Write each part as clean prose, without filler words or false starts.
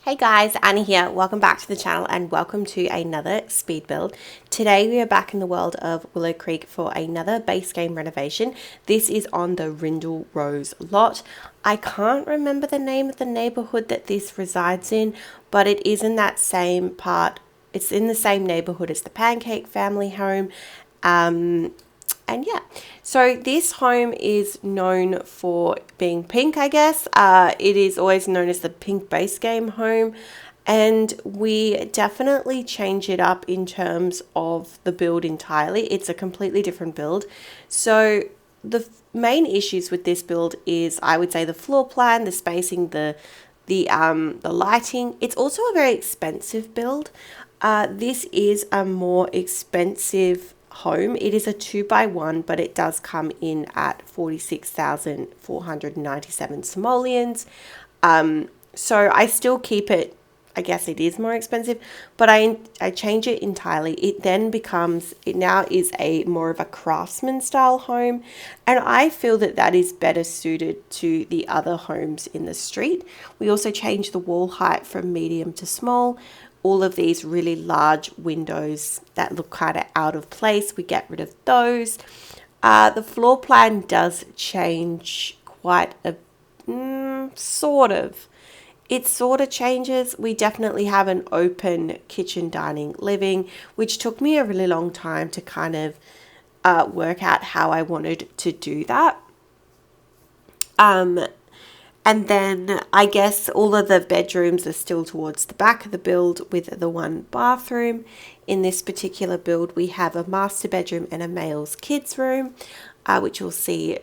Hey guys, Annie here. Welcome back to the channel and welcome to another speed build. Today we are back in the world of Willow Creek for another base game renovation. This is on the Rindle Rose lot. I can't remember the name of the neighborhood that this resides in, but it is in that same part. It's in the same neighborhood as the Pancake family home. And yeah, so this home is known for being pink, I guess. It is always known as the pink base game home. And we definitely change it up in terms of the build entirely. It's a completely different build. So the main issues with this build is, I would say, the floor plan, the spacing, the lighting. It's also a very expensive build. This is a more expensive home. It is a 2x1, but it does come in at 46,497 simoleons. So I still keep it. I guess it is more expensive, but I change it entirely. It now is a more of a craftsman style home, and I feel that that is better suited to the other homes in the street. We also change the wall height from medium to small. All of these really large windows that look kind of out of place, we get rid of those. The floor plan does change quite a sort of. It sort of changes. We definitely have an open kitchen, dining, living, which took me a really long time to kind of work out how I wanted to do that. And then I guess all of the bedrooms are still towards the back of the build with the one bathroom. In this particular build, we have a master bedroom and a male's kids room, which you'll see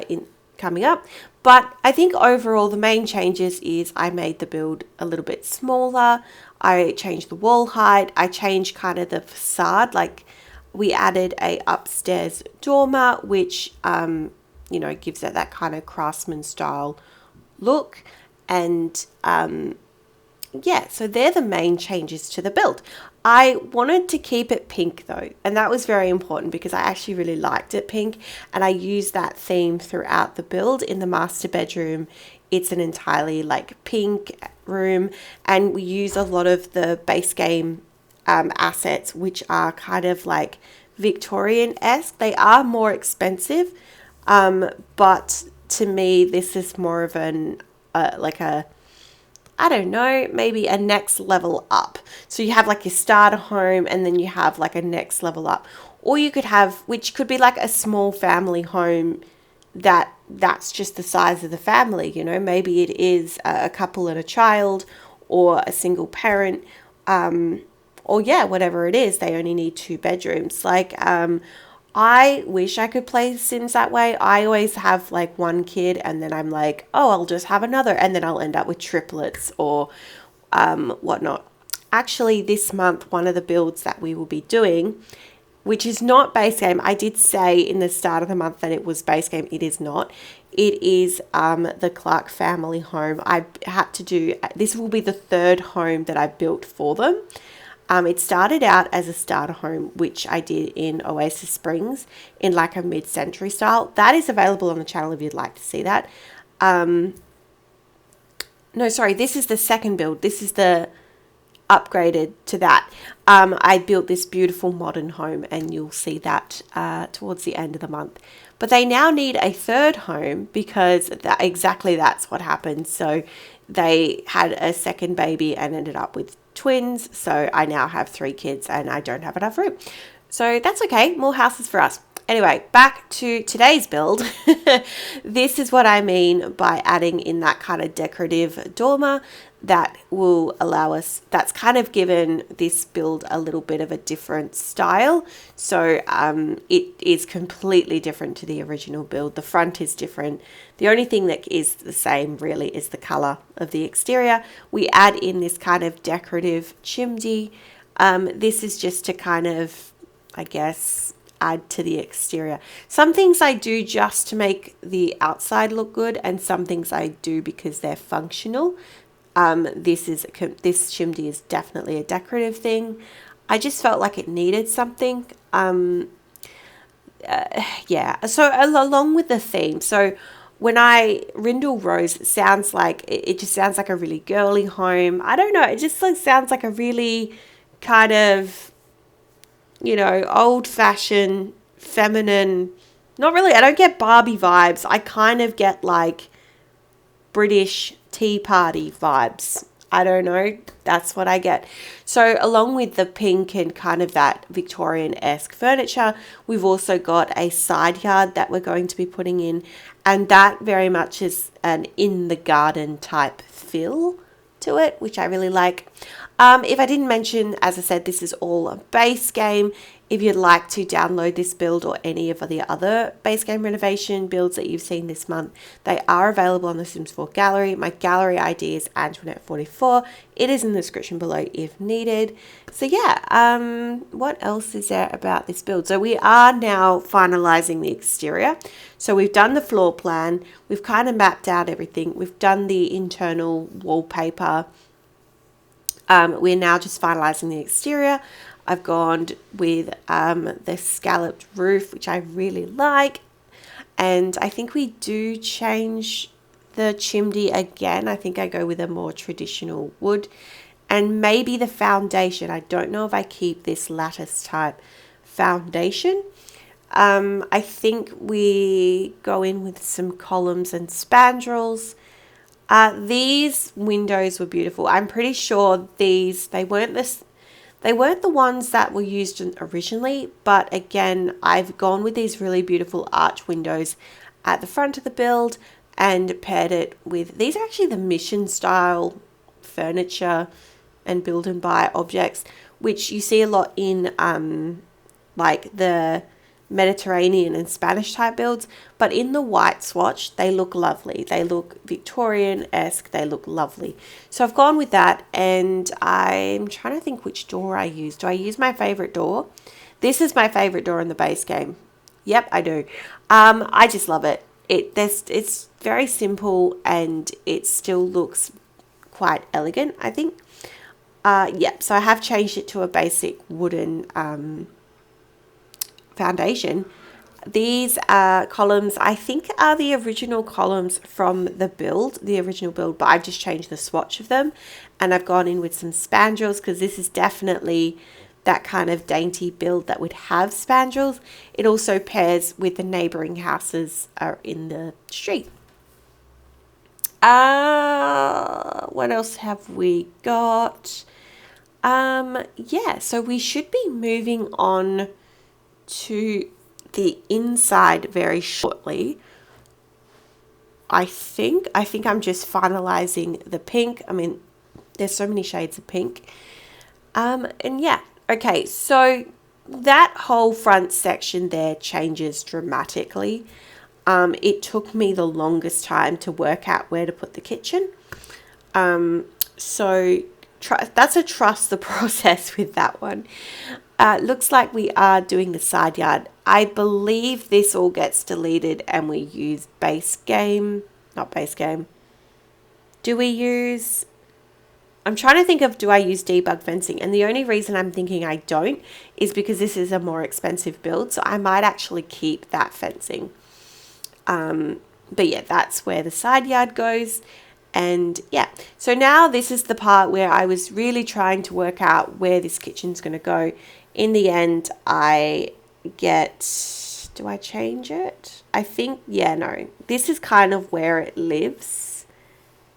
in coming up. But I think overall the main changes is I made the build a little bit smaller. I changed the wall height. I changed kind of the facade. Like we added a upstairs dormer, which gives it that kind of craftsman style look. And yeah, so they're the main changes to the build. I wanted to keep it pink though, and that was very important because I actually really liked it pink, and I used that theme throughout the build. In the master bedroom, it's an entirely like pink room, and we use a lot of the base game assets, which are kind of like Victorian-esque. They are more expensive, but to me, this is more of I don't know, maybe a next level up. So you have like your starter home and then you have like a next level up. Or you could have, which could be like a small family home that's just the size of the family, maybe it is a couple and a child or a single parent, or yeah, whatever it is, they only need 2 bedrooms. Like, I wish I could play Sims that way. I always have like one kid and then I'm like, oh, I'll just have another, and then I'll end up with triplets or whatnot. Actually, this month, one of the builds that we will be doing, which is not base game, I did say in the start of the month that it was base game. It is not. It is the Clark family home. I had to do, this will be the 3rd home that I built for them. It started out as a starter home, which I did in Oasis Springs in like a mid-century style. That is available on the channel if you'd like to see that. No, sorry, this is the second build. This is the upgraded to that. I built this beautiful modern home, and you'll see that towards the end of the month. But they now need a 3rd home because exactly that's what happened. So they had a second baby and ended up with twins, so I now have 3 kids and I don't have enough room. So that's okay, more houses for us. Anyway, back to today's build. This is what I mean by adding in that kind of decorative dormer that will allow us, that's kind of given this build a little bit of a different style. So it is completely different to the original build. The front is different. The only thing that is the same really is the color of the exterior. We add in this kind of decorative chimney. This is just to kind of, I guess, add to the exterior. Some things I do just to make the outside look good, and some things I do because they're functional. This chimney is definitely a decorative thing. I just felt like it needed something. Yeah, so along with the theme, so when Rindle Rose, it just sounds like a really girly home. I don't know. It just like sounds like a really kind of, old fashioned, feminine, not really. I don't get Barbie vibes. I kind of get like British tea party vibes. I don't know. That's what I get. So along with the pink and kind of that Victorian-esque furniture, we've also got a side yard that we're going to be putting in. And that very much is an in the garden type feel to it, which I really like. If I didn't mention, as I said, this is all a base game. If you'd like to download this build or any of the other Basegame Renovation builds that you've seen this month, they are available on the Sims 4 gallery. My gallery ID is Antoinette44. It is in the description below if needed. So yeah, what else is there about this build? So we are now finalizing the exterior. So we've done the floor plan. We've kind of mapped out everything. We've done the internal wallpaper. We're now just finalizing the exterior. I've gone with the scalloped roof, which I really like. And I think we do change the chimney again. I think I go with a more traditional wood. And maybe the foundation. I don't know if I keep this lattice type foundation. I think we go in with some columns and spandrels. These windows were beautiful. I'm pretty sure they weren't the ones that were used originally, but again, I've gone with these really beautiful arch windows at the front of the build and paired it with, these are actually the mission style furniture and build and buy objects, which you see a lot in like the Mediterranean and Spanish type builds, but in the white swatch they look lovely. They look Victorian-esque. They look lovely. So I've gone with that, and I'm trying to think which door I use. Do I use my favorite door? This is my favorite door in the base game. Yep, I do. I just love it. It's very simple and it still looks quite elegant, I think. Yep, so I have changed it to a basic wooden foundation. These columns, I think, are the original columns from the original build, but I've just changed the swatch of them, and I've gone in with some spandrels because this is definitely that kind of dainty build that would have spandrels. It also pairs with the neighboring houses in the street. What else have we got? Yeah, so we should be moving on to the inside very shortly. I think I'm just finalizing the pink. I mean, there's so many shades of pink. And yeah, okay, so that whole front section there changes dramatically. It took me the longest time to work out where to put the kitchen. So that's a trust the process with that one. Looks like we are doing the side yard. I believe this all gets deleted and we use not base game. I'm trying to think of, do I use debug fencing? And the only reason I'm thinking I don't is because this is a more expensive build. So I might actually keep that fencing. But yeah, that's where the side yard goes. And yeah, so now this is the part where I was really trying to work out where this kitchen's going to go. In the end, do I change it? I think, yeah, no. This is kind of where it lives.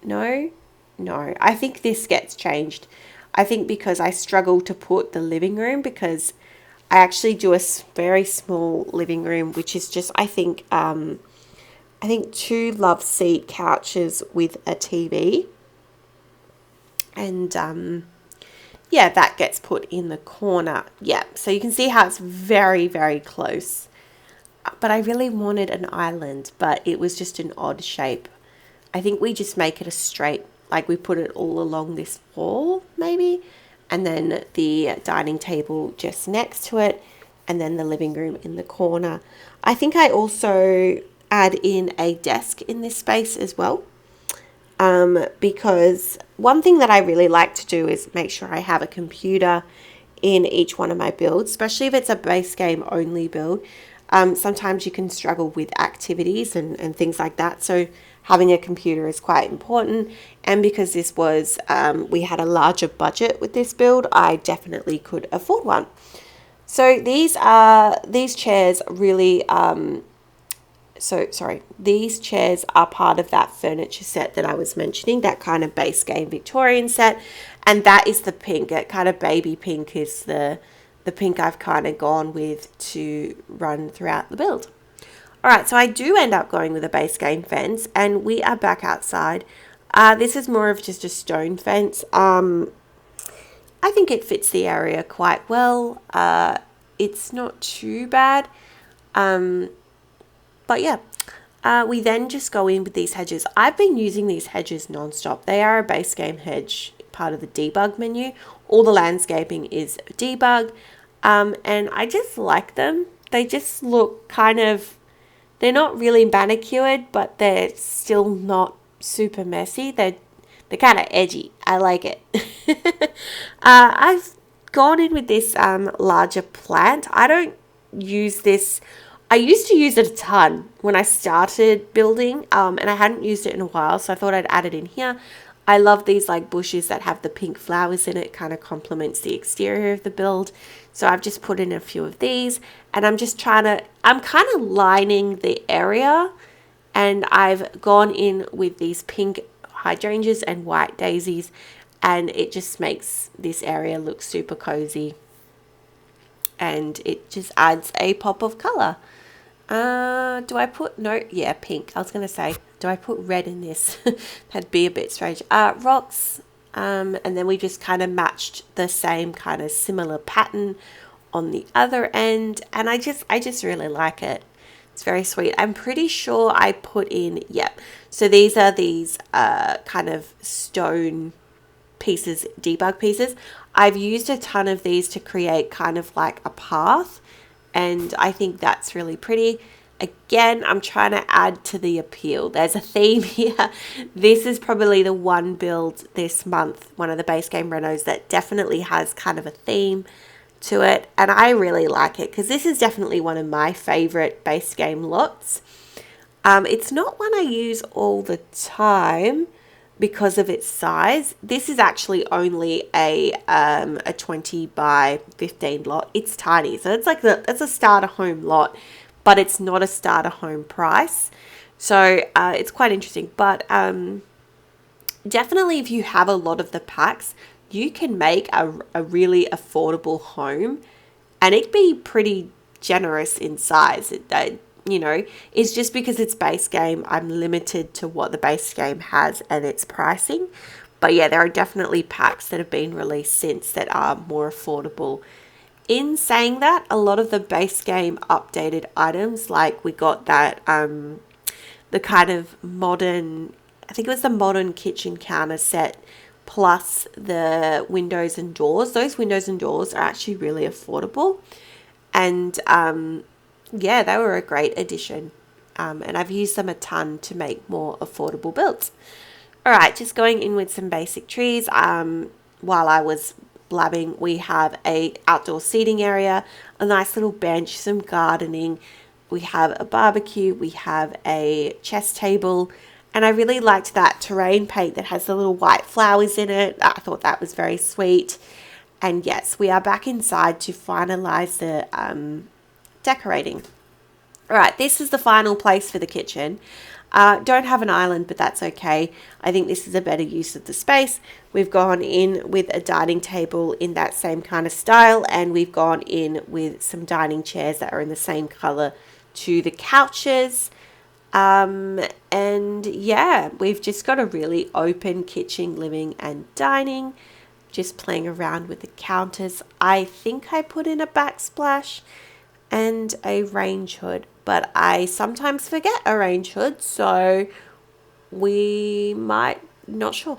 No, I think this gets changed. I think because I struggle to put the living room, because I actually do a very small living room, which is just, I think 2 love seat couches with a TV. And yeah, that gets put in the corner. Yeah, so you can see how it's very, very close. But I really wanted an island, but it was just an odd shape. I think we just make it a straight, like we put it all along this wall, maybe. And then the dining table just next to it. And then the living room in the corner. I think I also add in a desk in this space as well. Because one thing that I really like to do is make sure I have a computer in each one of my builds, especially if it's a base game only build. Sometimes you can struggle with activities and things like that. So having a computer is quite important. And because this was, we had a larger budget with this build, I definitely could afford one. So these chairs really, these chairs are part of that furniture set that I was mentioning, that kind of base game Victorian set. And that is the pink. That kind of baby pink is the pink I've kind of gone with to run throughout the build. All right, so I do end up going with a base game fence, and we are back outside. This is more of just a stone fence. I think it fits the area quite well. It's not too bad. But yeah, we then just go in with these hedges. I've been using these hedges non-stop. They are a base game hedge, part of the debug menu. All the landscaping is debug, and I just like them. They just look kind of, they're not really manicured, but they're still not super messy. They're kind of edgy. I like it. I've gone in with this larger plant. I don't use this. I used to use it a ton when I started building, and I hadn't used it in a while, so I thought I'd add it in here. I love these like bushes that have the pink flowers in it, kind of complements the exterior of the build. So I've just put in a few of these, and I'm kind of lining the area, and I've gone in with these pink hydrangeas and white daisies, and it just makes this area look super cozy, and it just adds a pop of color. Do I put, no, yeah, pink. I was going to say, do I put red in this? That'd be a bit strange. Rocks, and then we just kind of matched the same kind of similar pattern on the other end, and I just really like it. It's very sweet. I'm pretty sure I put in, yep. So these are these kind of stone pieces, debug pieces. I've used a ton of these to create kind of like a path, and I think that's really pretty. Again, I'm trying to add to the appeal. There's a theme here. This is probably the one build this month, one of the base game renos, that definitely has kind of a theme to it, and I really like it because this is definitely one of my favorite base game lots. It's not one I use all the time because of its size. This is actually only a 20 by 15 lot. It's tiny, so it's like it's a starter home lot, but it's not a starter home price. So it's quite interesting. But definitely, if you have a lot of the packs, you can make a really affordable home, and it'd be pretty generous in size. You know, it's just because it's base game, I'm limited to what the base game has and its pricing. But yeah, there are definitely packs that have been released since that are more affordable. In saying that, a lot of the base game updated items, like we got that the kind of modern, I think it was the modern kitchen counter set, plus the windows and doors. Those windows and doors are actually really affordable, and yeah, they were a great addition, and I've used them a ton to make more affordable builds. All right, just going in with some basic trees. While I was blabbing, we have a outdoor seating area, a nice little bench, some gardening. We have a barbecue, we have a chess table, and I really liked that terrain paint that has the little white flowers in it. I thought that was very sweet. And yes, we are back inside to finalize the decorating. All right, this is the final place for the kitchen. Don't have an island, but that's okay. I think this is a better use of the space. We've gone in with a dining table in that same kind of style, and we've gone in with some dining chairs that are in the same color to the couches. And yeah, we've just got a really open kitchen, living and dining. Just playing around with the counters. I think I put in a backsplash and a range hood, but I sometimes forget a range hood, so we might, not sure.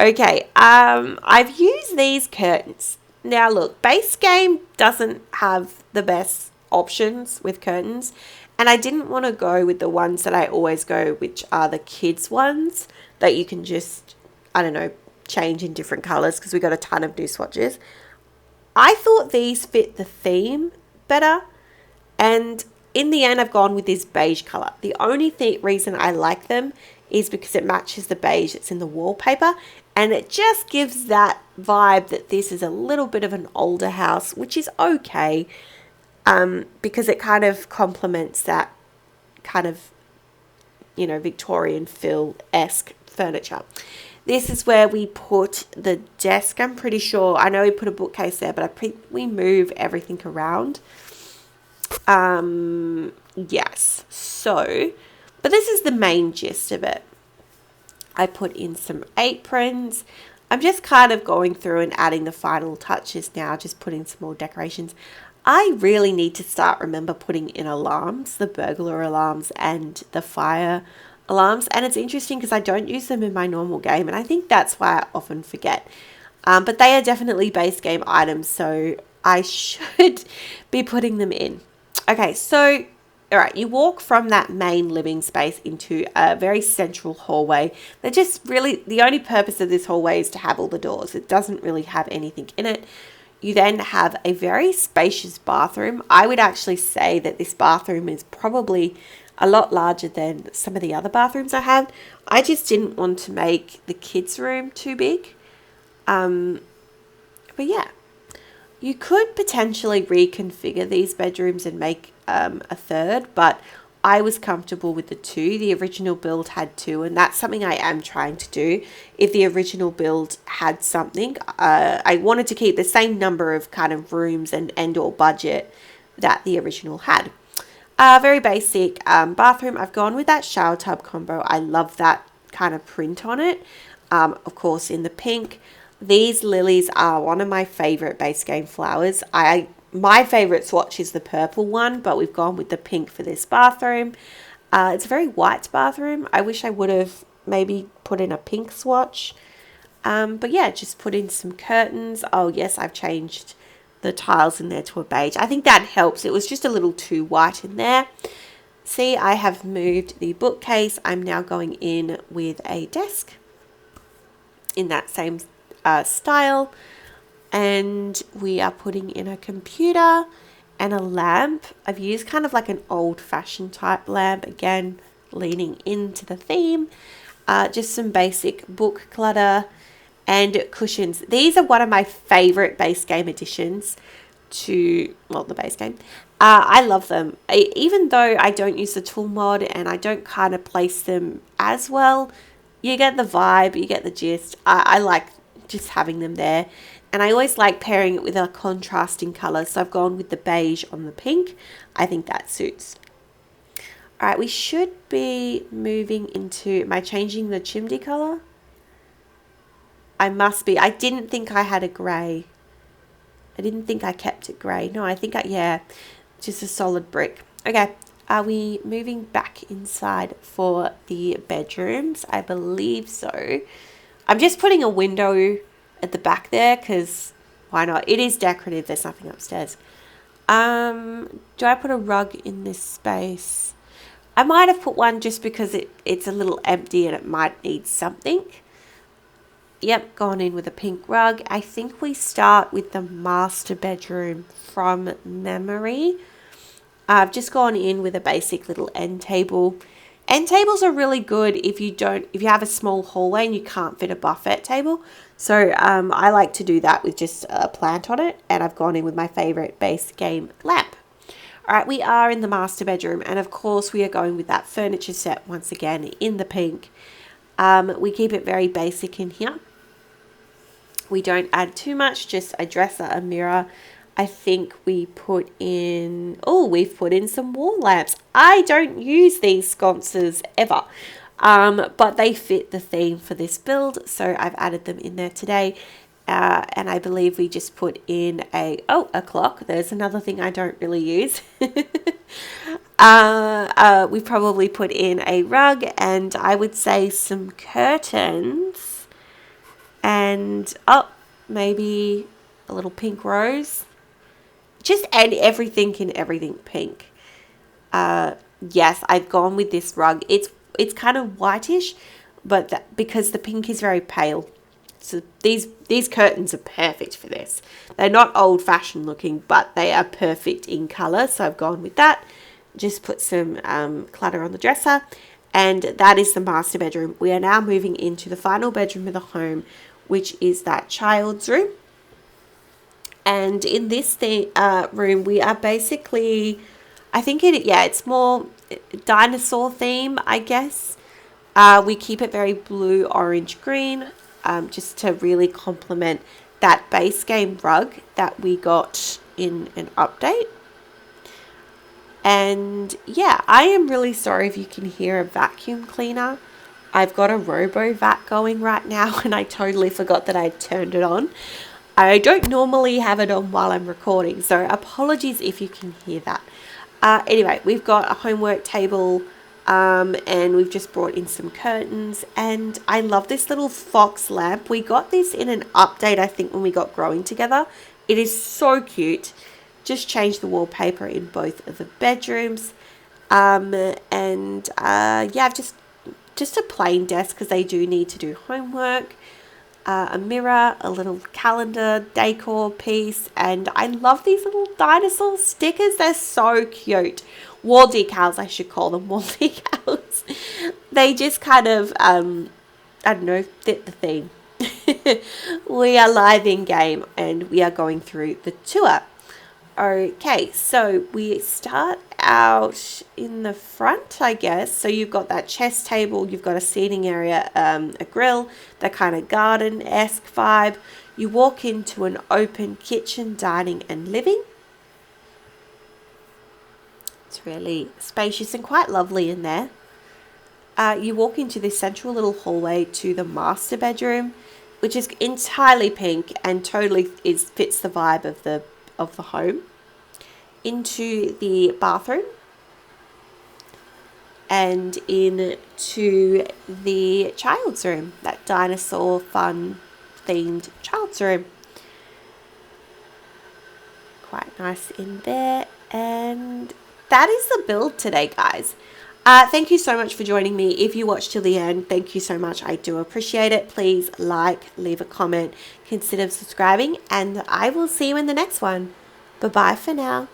Okay, I've used these curtains. Now look, base game doesn't have the best options with curtains, and I didn't want to go with the ones that I always go, which are the kids ones that you can just, I don't know, change in different colors, because we got a ton of new swatches. I thought these fit the theme better. And in the end, I've gone with this beige color. The only reason I like them is because it matches the beige that's in the wallpaper, and it just gives that vibe that this is a little bit of an older house, which is okay, because it kind of complements that kind of, Victorian feel-esque furniture. This is where we put the desk, I'm pretty sure. I know we put a bookcase there, but we move everything around. Yes. So, but this is the main gist of it. I put in some aprons. I'm just kind of going through and adding the final touches now, just putting some more decorations. I really need to start putting in alarms, the burglar alarms and the fire alarms. And it's interesting because I don't use them in my normal game, and I think that's why I often forget. But they are definitely base game items, so I should be putting them in. Okay, so, all right, you walk from that main living space into a very central hallway. They're just really, the only purpose of this hallway is to have all the doors. It doesn't really have anything in it. You then have a very spacious bathroom. I would actually say that this bathroom is probably a lot larger than some of the other bathrooms I have. I just didn't want to make the kids' room too big. But yeah, you could potentially reconfigure these bedrooms and make a third, but I was comfortable with the two. The original build had two, and that's something I am trying to do. If the original build had something, I wanted to keep the same number of kind of rooms and or budget that the original had. Very basic bathroom. I've gone with that shower tub combo. I love that kind of print on it. Of course, in the pink. These lilies are one of my favorite base game flowers. My favorite swatch is the purple one, but we've gone with the pink for this bathroom. It's a very white bathroom. I wish I would have maybe put in a pink swatch. But yeah, just put in some curtains. Oh yes, I've changed the tiles in there to a beige. I think that helps. It was just a little too white in there. See, I have moved the bookcase. I'm now going in with a desk in that same style, and we are putting in a computer and a lamp. I've used kind of like an old-fashioned type lamp, again leaning into the theme. Just some basic book clutter and cushions. These are one of my favorite base game additions to, well, the base game. I love them. Even though I don't use the tool mod and I don't kind of place them as well, you get the vibe, you get the gist. I like just having them there, and I always like pairing it with a contrasting color, so I've gone with the beige on the pink. I think that suits. All right, we should be moving into, am I changing the chimney color? I must be. I didn't think I had a grey. I didn't think I kept it grey. No, I think yeah, just a solid brick. Okay, are we moving back inside for the bedrooms? I believe so. I'm just putting a window at the back there because why not? It is decorative. There's nothing upstairs. Do I put a rug in this space? I might have put one just because it's a little empty and it might need something. Yep, gone in with a pink rug. I think we start with the master bedroom from memory. I've just gone in with a basic little end table. End tables are really good if you have a small hallway and you can't fit a buffet table. So I like to do that with just a plant on it, and I've gone in with my favorite base game lamp. All right, we are in the master bedroom, and of course we are going with that furniture set once again in the pink. We keep it very basic in here. We don't add too much, just a dresser, a mirror. I think we put in, we've put in some wall lamps. I don't use these sconces ever, but they fit the theme for this build, so I've added them in there today. And I believe we just put in a clock. There's another thing I don't really use. We probably put in a rug, and I would say some curtains. And maybe a little pink rose. Just add everything in everything pink. Yes, I've gone with this rug. It's kind of whitish, but because the pink is very pale, So these curtains are perfect for this. They're not old-fashioned looking, but they are perfect in colour. So I've gone with that. Just put some clutter on the dresser. And that is the master bedroom. We are now moving into the final bedroom of the home, which is that child's room. And in this room, we are basically, I think it's more dinosaur theme, I guess. We keep it very blue, orange, green, just to really complement that base game rug that we got in an update. And yeah, I am really sorry if you can hear a vacuum cleaner. I've got a robo vac going right now, and I totally forgot that I turned it on. I don't normally have it on while I'm recording, so apologies if you can hear that. Anyway, we've got a homework table, and we've just brought in some curtains, and I love this little fox lamp. We got this in an update, I think, when we got Growing Together. It is so cute. Just changed the wallpaper in both of the bedrooms, yeah, I've just a plain desk because they do need to do homework. A mirror, a little calendar decor piece, and I love these little dinosaur stickers. They're so cute. Wall decals, I should call them wall decals. They just kind of, I don't know, fit the theme. We are live in game and we are going through the tour. Okay, so we start out in the front, I guess. So you've got that chess table, you've got a seating area, a grill, that kind of garden-esque vibe. You walk into an open kitchen, dining and living. It's really spacious and quite lovely in there. You walk into this central little hallway to the master bedroom, which is entirely pink and totally fits the vibe of the home. Into the bathroom and into the child's room, that dinosaur fun themed child's room. Quite nice in there. And that is the build today, guys. Thank you so much for joining me. If you watched till the end, thank you so much. I do appreciate it. Please like, leave a comment, consider subscribing, and I will see you in the next one. Bye-bye for now.